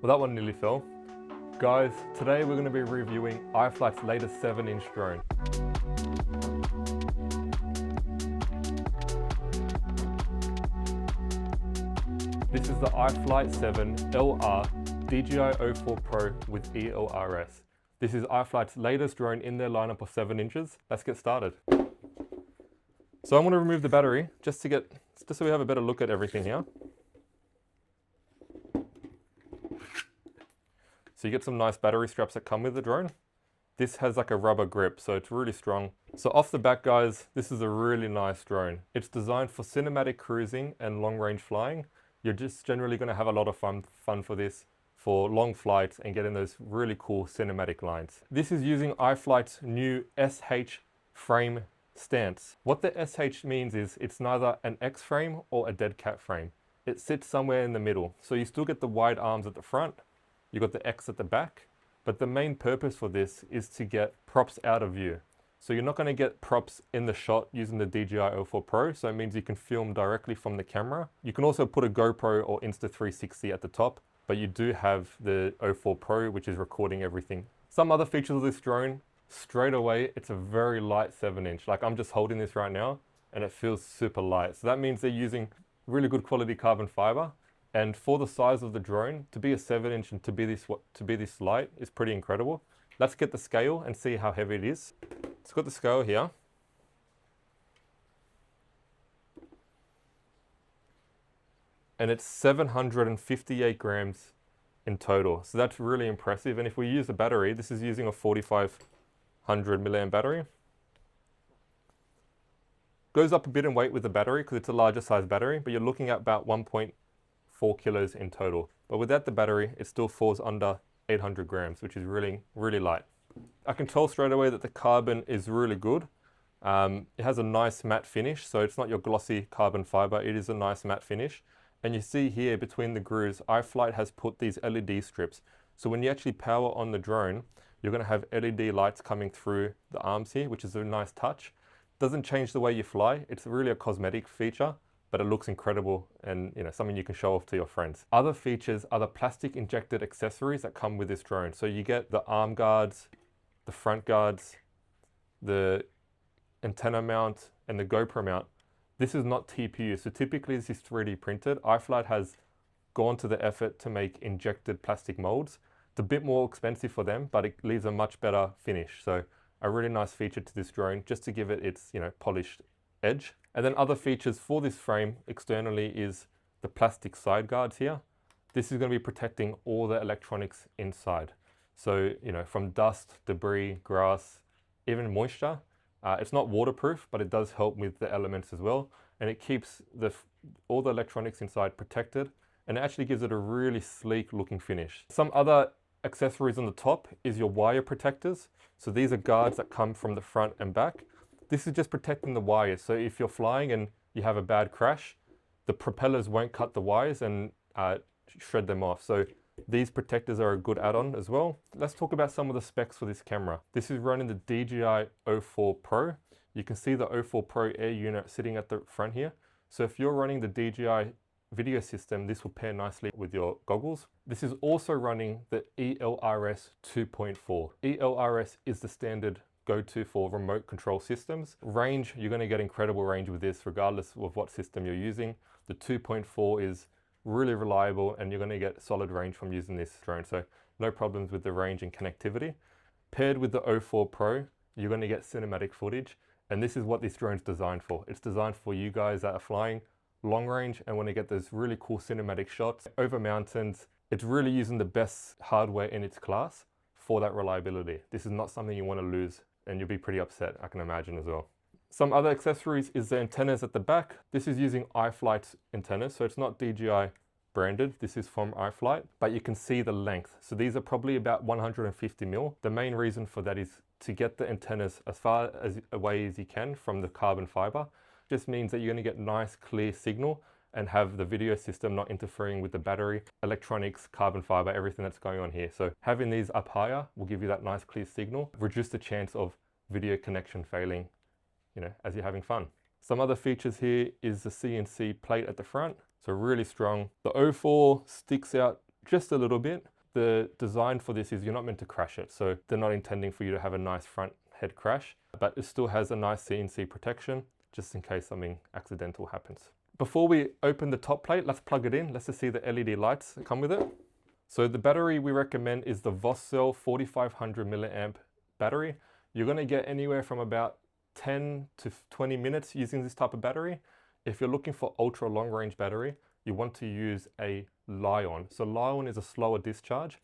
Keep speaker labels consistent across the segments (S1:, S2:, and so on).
S1: Well, that one nearly fell. Guys, today we're going to be reviewing iFlight's latest 7-inch drone. This is the iFlight CineLR DJI O4 Pro with ELRS. This is iFlight's latest drone in their lineup of 7 inches. Let's get started. So I'm going to remove the battery just so we have a better look at everything here. So you get some nice battery straps that come with the drone. This has like a rubber grip, so it's really strong. So off the back, guys, this is a really nice drone. It's designed for cinematic cruising and long range flying. You're just generally going to have a lot of fun for this for long flights and getting those really cool cinematic lines. This is using iFlight's new SH frame stance. What the SH means is it's neither an X frame or a dead cat frame. It sits somewhere in the middle. So you still get the wide arms at the front, you got the X at the back, but the main purpose for this is to get props out of view. So you're not going to get props in the shot using the DJI O4 Pro, so it means you can film directly from the camera. You can also put a GoPro or Insta360 at the top, but you do have the O4 Pro, which is recording everything. Some other features of this drone, straight away, it's a very light 7-inch. Like I'm just holding this right now and it feels super light. So that means they're using really good quality carbon fiber. And for the size of the drone, to be a 7-inch and to be this light is pretty incredible. Let's get the scale and see how heavy it is. It's got the scale here. And it's 758 grams in total. So that's really impressive. And if we use a battery, this is using a 4500 milliamp battery. Goes up a bit in weight with the battery because it's a larger size battery, but you're looking at about 1.4 kilos in total. But without the battery, it still falls under 800 grams, which is really, really light. I can tell straight away that the carbon is really good. It has a nice matte finish, so it's not your glossy carbon fiber, it is a nice matte finish. And you see here between the grooves, iFlight has put these LED strips. So when you actually power on the drone, you're going to have LED lights coming through the arms here, which is a nice touch. Doesn't change the way you fly, it's really a cosmetic feature, but it looks incredible and something you can show off to your friends. Other features are the plastic injected accessories that come with this drone. So you get the arm guards, the front guards, the antenna mount, and the GoPro mount. This is not TPU, so typically this is 3D printed. iFlight has gone to the effort to make injected plastic molds. It's a bit more expensive for them, but it leaves a much better finish. So a really nice feature to this drone, just to give it its polished edge. And then other features for this frame externally is the plastic side guards here. This is going to be protecting all the electronics inside. So, from dust, debris, grass, even moisture. It's not waterproof, but it does help with the elements as well. And it keeps all the electronics inside protected. And it actually gives it a really sleek looking finish. Some other accessories on the top is your wire protectors. So these are guards that come from the front and back. This is just protecting the wires. So if you're flying and you have a bad crash, the propellers won't cut the wires and shred them off. So these protectors are a good add-on as well. Let's talk about some of the specs for this camera. This is running the DJI O4 Pro. You can see the O4 Pro air unit sitting at the front here. So if you're running the DJI video system, this will pair nicely with your goggles. This is also running the ELRS 2.4. ELRS is the standard go-to for remote control systems. Range, you're going to get incredible range with this regardless of what system you're using. The 2.4 is really reliable and you're going to get solid range from using this drone, so no problems with the range and connectivity. Paired with the O4 Pro, you're going to get cinematic footage, and this is what this drone's designed for. It's designed for you guys that are flying long range and want to get those really cool cinematic shots over mountains. It's really using the best hardware in its class for that reliability. This is not something you want to lose, and you'll be pretty upset, I can imagine as well. Some other accessories is the antennas at the back. This is using iFlight's antennas, so it's not DJI branded. This is from iFlight, but you can see the length. So these are probably about 150 mil. The main reason for that is to get the antennas as far away as you can from the carbon fiber. Just means that you're going to get nice clear signal and have the video system not interfering with the battery, electronics, carbon fiber, everything that's going on here. So having these up higher will give you that nice clear signal, reduce the chance of video connection failing, as you're having fun. Some other features here is the CNC plate at the front, so really strong. The O4 sticks out just a little bit, The design for this is you're not meant to crash it. So they're not intending for you to have a nice front head crash, but it still has a nice CNC protection just in case something accidental happens. Before we open the top plate, let's plug it in. Let's just see the LED lights that come with it. So the battery we recommend is the Vosscell 4500 milliamp battery. You're going to get anywhere from about 10 to 20 minutes using this type of battery. If you're looking for ultra long range battery, you want to use a Li-on. So Li-on is a slower discharge.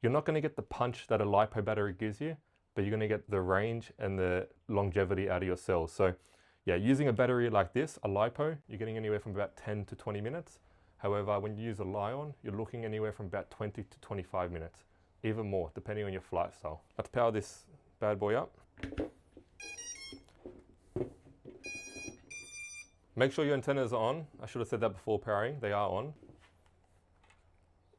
S1: You're not going to get the punch that a LiPo battery gives you, but you're going to get the range and the longevity out of your cells. So yeah, using a battery like this, a LiPo, you're getting anywhere from about 10 to 20 minutes. However, when you use a Li-on, you're looking anywhere from about 20 to 25 minutes, even more, depending on your flight style. Let's power this bad boy up. Make sure your antennas are on. I should have said that before powering. They are on.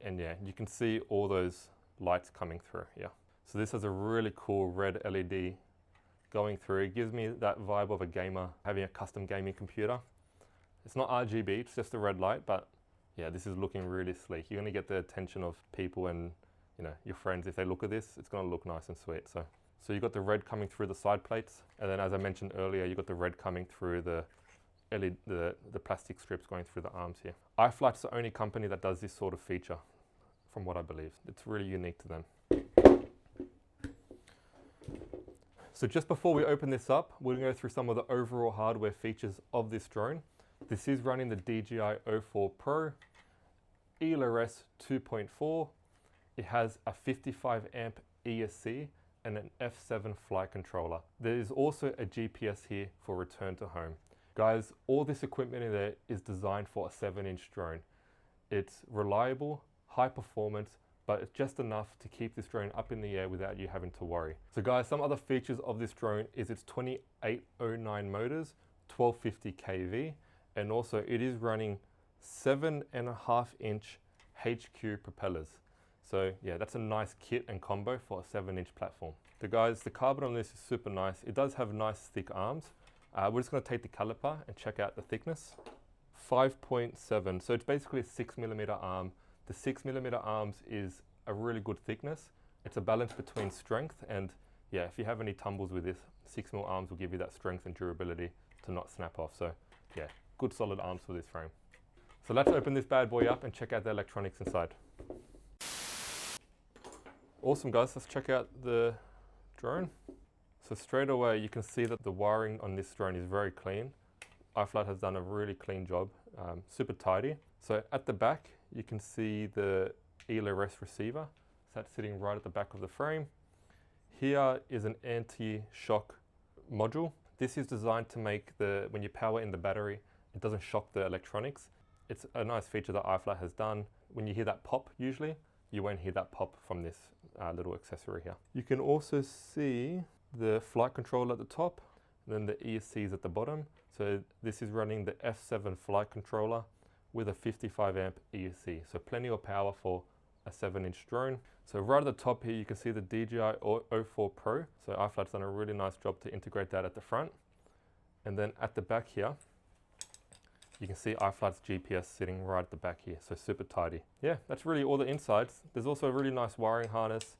S1: And yeah, you can see all those lights coming through here. So this has a really cool red LED going through. It gives me that vibe of a gamer having a custom gaming computer. It's not RGB, it's just a red light, but yeah, this is looking really sleek. You're gonna get the attention of people and your friends. If they look at this, it's gonna look nice and sweet. So you've got the red coming through the side plates. And then as I mentioned earlier, you've got the red coming through the LED, the plastic strips going through the arms here. iFlight's the only company that does this sort of feature, from what I believe. It's really unique to them. So just before we open this up, we're going to go through some of the overall hardware features of this drone. This is running the DJI O4 Pro, ELRS 2.4. It has a 55 amp ESC and an F7 flight controller. There is also a GPS here for return to home. Guys, all this equipment in there is designed for a 7-inch drone. It's reliable, high performance, but it's just enough to keep this drone up in the air without you having to worry. So guys, some other features of this drone is its 2809 motors, 1250 kV, and also it is running 7.5-inch HQ propellers. So yeah, that's a nice kit and combo for a 7-inch platform. So guys, the carbon on this is super nice. It does have nice thick arms. We're just going to take the caliper and check out the thickness. 5.7, so it's basically a 6mm arm. The 6mm arms is a really good thickness. It's a balance between strength and yeah, if you have any tumbles with this, 6mm arms will give you that strength and durability to not snap off. So yeah, good solid arms for this frame. So let's open this bad boy up and check out the electronics inside. Awesome guys, let's check out the drone. So straight away you can see that the wiring on this drone is very clean. iFlight has done a really clean job, super tidy. So at the back you can see the ELRS receiver. So that's sitting right at the back of the frame. Here is an anti-shock module. This is designed to make when you power in the battery, it doesn't shock the electronics. It's a nice feature that iFlight has done. When you hear that pop usually, you won't hear that pop from this little accessory here. You can also see the flight controller at the top, and then the ESCs at the bottom. So this is running the F7 flight controller with a 55 amp ESC. So plenty of power for a 7-inch drone. So right at the top here, you can see the DJI O4 Pro. So iFlight's done a really nice job to integrate that at the front. And then at the back here, you can see iFlight's GPS sitting right at the back here. So super tidy. Yeah, that's really all the insides. There's also a really nice wiring harness,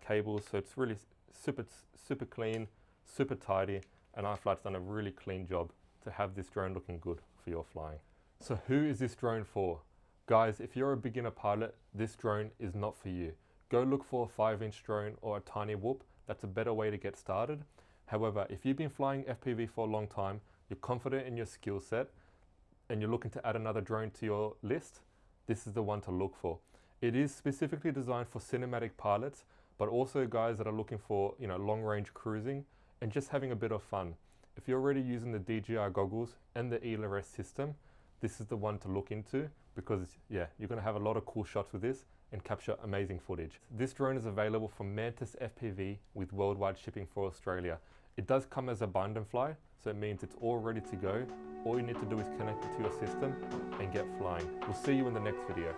S1: cables. So it's really super clean, super tidy, and iFlight's done a really clean job to have this drone looking good for your flying. So who is this drone for? Guys, if you're a beginner pilot, this drone is not for you. Go look for a 5-inch drone or a tiny whoop. That's a better way to get started. However, if you've been flying FPV for a long time, you're confident in your skill set, and you're looking to add another drone to your list, this is the one to look for. It is specifically designed for cinematic pilots, but also guys that are looking for long range cruising and just having a bit of fun. If you're already using the DJI goggles and the ELRS system, this is the one to look into because yeah, you're going to have a lot of cool shots with this and capture amazing footage. This drone is available from MantisFPV with worldwide shipping for Australia. It does come as a bind and fly, so it means it's all ready to go. All you need to do is connect it to your system and get flying. We'll see you in the next video.